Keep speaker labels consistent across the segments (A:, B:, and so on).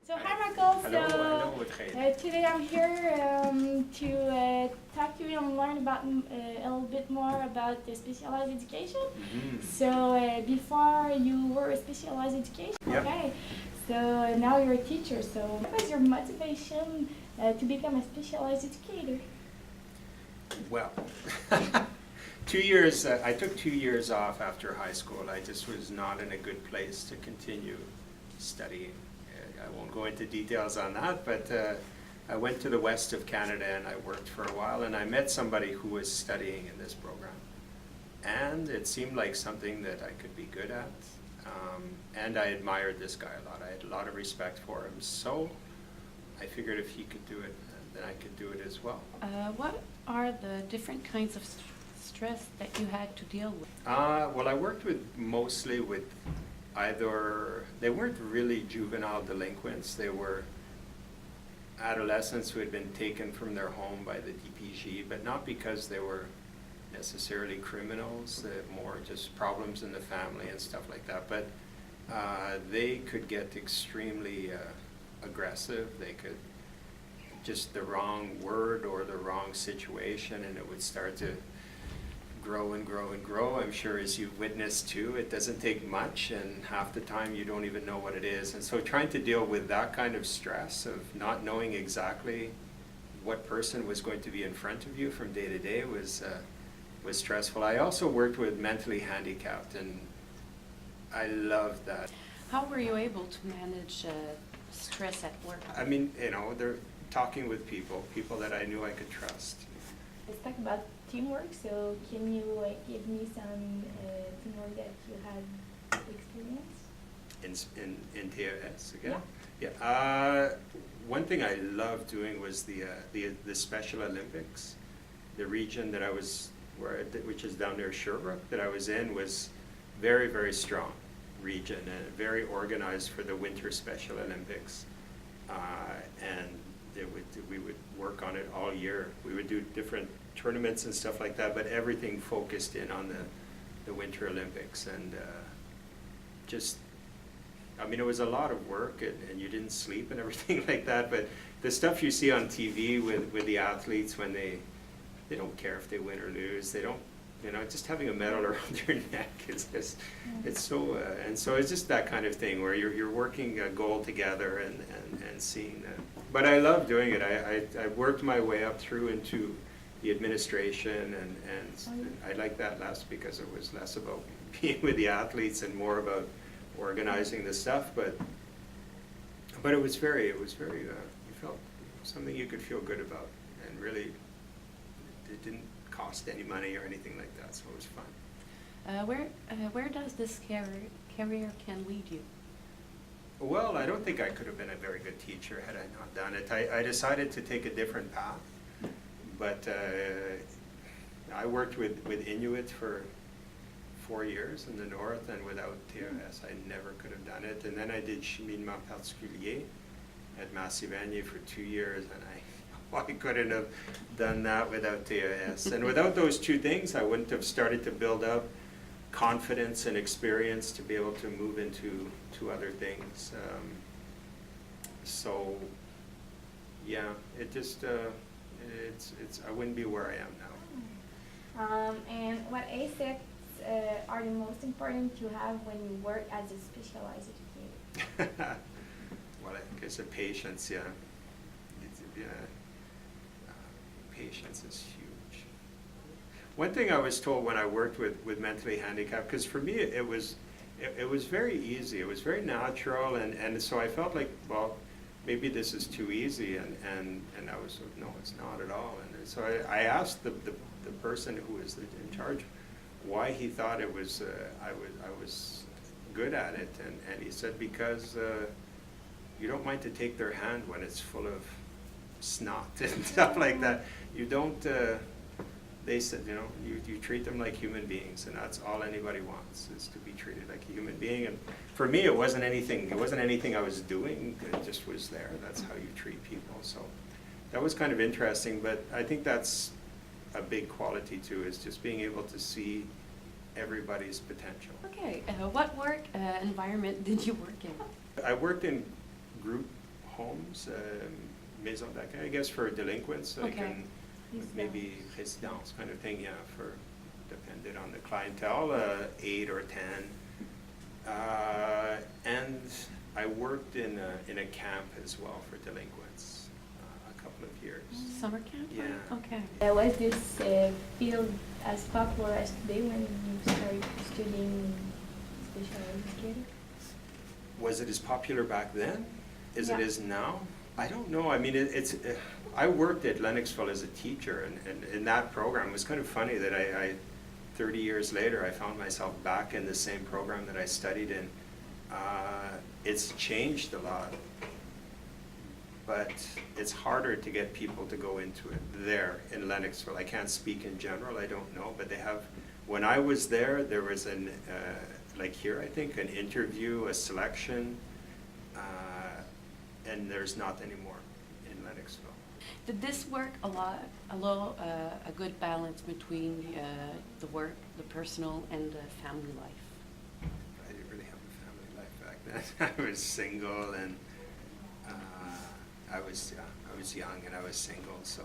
A: So hi Michael,
B: Hello, Audrey.
A: Today I'm here to talk to you and learn about a little bit more about the specialized education. So before you were a specialized education,
B: Yep.
A: okay, so now you're a teacher, so what was your motivation to become a specialized educator?
B: Well, 2 years, I took 2 years off after high school. I just was not in a good place to continue studying. I won't go into details on that, but I went to the west of Canada and I worked for a while, and I met somebody who was studying in this program. And it seemed like something that I could be good at. And I admired this guy a lot. I had a lot of respect for him. So I figured if he could do it, then I could do it as well.
C: What are the different kinds of stress that you had to deal with?
B: Well, I worked mostly with either, they weren't really juvenile delinquents, they were adolescents who had been taken from their home by the DPG, but not because they were necessarily criminals, more just problems in the family and stuff like that. But they could get extremely aggressive. They could just the wrong word or the wrong situation, and it would start to grow and grow and grow. I'm sure as you've witnessed too, it doesn't take much, and half the time you don't even know what it is. And so trying to deal with that kind of stress of not knowing exactly what person was going to be in front of you from day to day was stressful. I also worked with mentally handicapped, and I loved that.
C: How were you able to manage stress at work?
B: I mean, they're talking with people that I knew I could trust.
A: Let's talk about teamwork. So can you give me some teamwork that you had experience?
B: In TAS again? Yeah. One thing I loved doing was the Special Olympics. The region that I was, which is down near Sherbrooke, that I was in, was very, very strong region and very organized for the Winter Special Olympics. And we would work on it all year. We would do different tournaments and stuff like that, but everything focused in on the Winter Olympics. And it was a lot of work, and you didn't sleep and everything like that, but the stuff you see on TV with the athletes when they don't care if they win or lose, they don't, just having a medal around their neck is just, it's so, and so it's just that kind of thing where you're working a goal together and seeing that. But I love doing it. I worked my way up through into the administration, and I like that less because it was less about being with the athletes and more about organizing the stuff. But it was very, you felt something you could feel good about, and really it didn't cost any money or anything like that, so it was fun.
C: Where does this career can lead you?
B: Well, I don't think I could have been a very good teacher had I not done it. I decided to take a different path, but I worked with Inuit for 4 years in the north, and without TRS I never could have done it. And then I did cheminement particulier at Massivagny for 2 years, and I couldn't have done that without TRS. And without those two things, I wouldn't have started to build up confidence and experience to be able to move into other things. So yeah, it just I wouldn't be where I am now.
A: And what aspects are the most important to have when you work as a specialized educator?
B: Well, I guess patience, yeah. Patience is huge. One thing I was told when I worked with mentally handicapped, because for me it was very easy, it was very natural, and so I felt like, well, maybe this is too easy, and I was like, no, it's not at all. And so I asked the person who was in charge why he thought it was I was good at it, and he said because you don't mind to take their hand when it's full of snot and stuff like that. You don't, they said, you treat them like human beings, and that's all anybody wants, is to be treated like a human being. And for me, it wasn't anything I was doing, it just was there. That's how you treat people. So that was kind of interesting, but I think that's a big quality too, is just being able to see everybody's potential.
C: Okay, what work environment did you work in?
B: I worked in group homes, maison d'accueil, I guess for delinquents, so they
C: Okay.
B: can, maybe résidence kind of thing, yeah, for, depended on the clientele, 8 or 10. And I worked in a camp as well for delinquents, a couple of years.
C: Summer camp?
B: Yeah.
C: Okay.
A: Was this field as popular as today when you started studying special educator?
B: Was it as popular back then as it
A: Yeah.
B: is now? I don't know. I mean, I worked at Lennoxville as a teacher, and in that program, it was kind of funny that I 30 years later, I found myself back in the same program that I studied in. It's changed a lot, but it's harder to get people to go into it there in Lennoxville. I can't speak in general, I don't know, but they have, when I was there was an, like here, I think, an interview, a selection, and there's not anymore in Lennoxville.
C: Did this work a good balance between the work, the personal, and the family life?
B: I didn't really have a family life back then. I was single, and I was young, and I was single, so.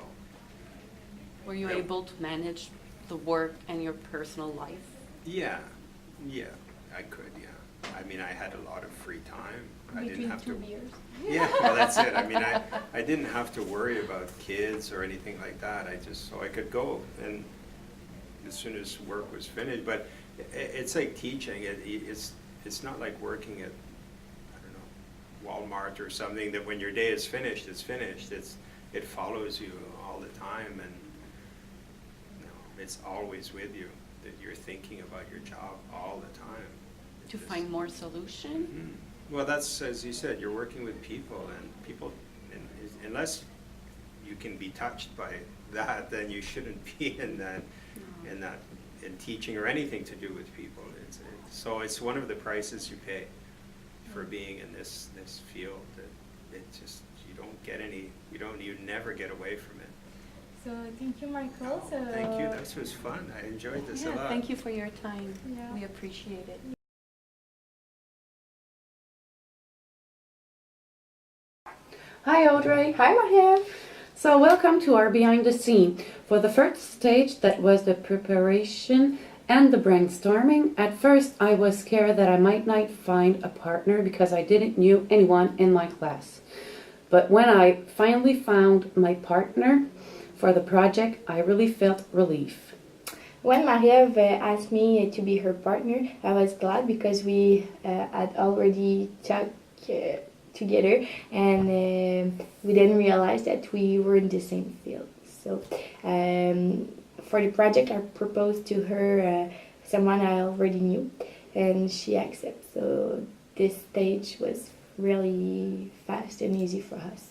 C: Were you able to manage the work and your personal life?
B: Yeah, I could, yeah. I mean, I had a lot of free time. I didn't
A: Between
B: have
A: 2
B: to.
A: years?
B: Yeah, well, that's it. I mean, I didn't have to worry about kids or anything like that. So I could go, and as soon as work was finished. But it's like teaching. It's not like working at, I don't know, Walmart or something, that when your day is finished, it's finished. It follows you all the time, and it's always with you, that you're thinking about your job all the time.
C: To find more solution?
B: Mm-hmm. Well, that's, as you said, you're working with people, and people, unless you can be touched by that, then you shouldn't be in teaching or anything to do with people. So it's one of the prices you pay for being in this field. It just, you never get away from it.
A: So thank you, Michael.
B: Oh, thank you. This was fun. I enjoyed this a lot.
C: Thank you for your time.
A: Yeah.
C: We appreciate it.
D: Hi Audrey.
E: Hi, Marie Ève.
D: So welcome to our behind the scene. For the first stage, that was the preparation and the brainstorming. At first I was scared that I might not find a partner because I didn't know anyone in my class. But when I finally found my partner for the project, I really felt relief.
E: When Marie Ève asked me to be her partner, I was glad because we had already talked together, and we didn't realize that we were in the same field. So for the project, I proposed to her someone I already knew, and she accepted. So this stage was really fast and easy for us.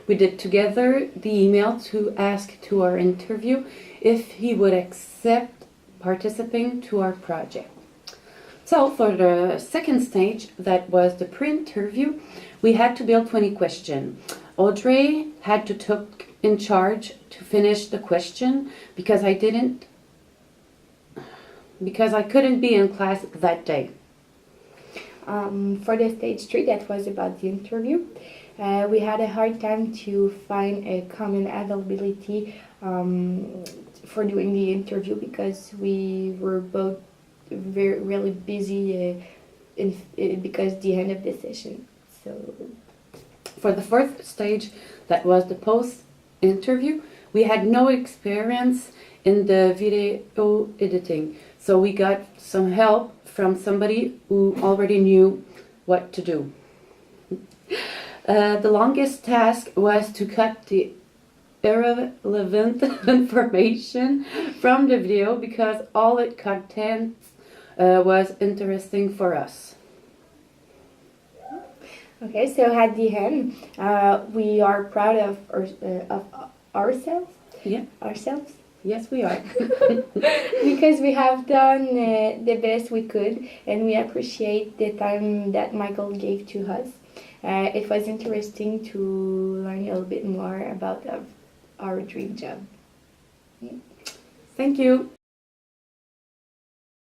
D: We did together the email to ask to our interview if he would accept participating to our project. So for the second stage, that was the pre-interview, we had to build 20 questions. Audrey had to take in charge to finish the question because I couldn't be in class that day.
E: For the stage 3, that was about the interview, we had a hard time to find a common availability for doing the interview because we were both really busy because the end of the session. So
D: for the fourth stage, that was the post-interview, we had no experience in the video editing, so we got some help from somebody who already knew what to do. The longest task was to cut the irrelevant information from the video because all it contains was interesting for us.
E: okay, so at the end, we are proud of ourselves.
D: Yeah.
E: Ourselves.
D: Yes, we are.
E: Because we have done the best we could, and we appreciate the time that Michael gave to us. It was interesting to learn a little bit more about our dream job.
D: Thank you.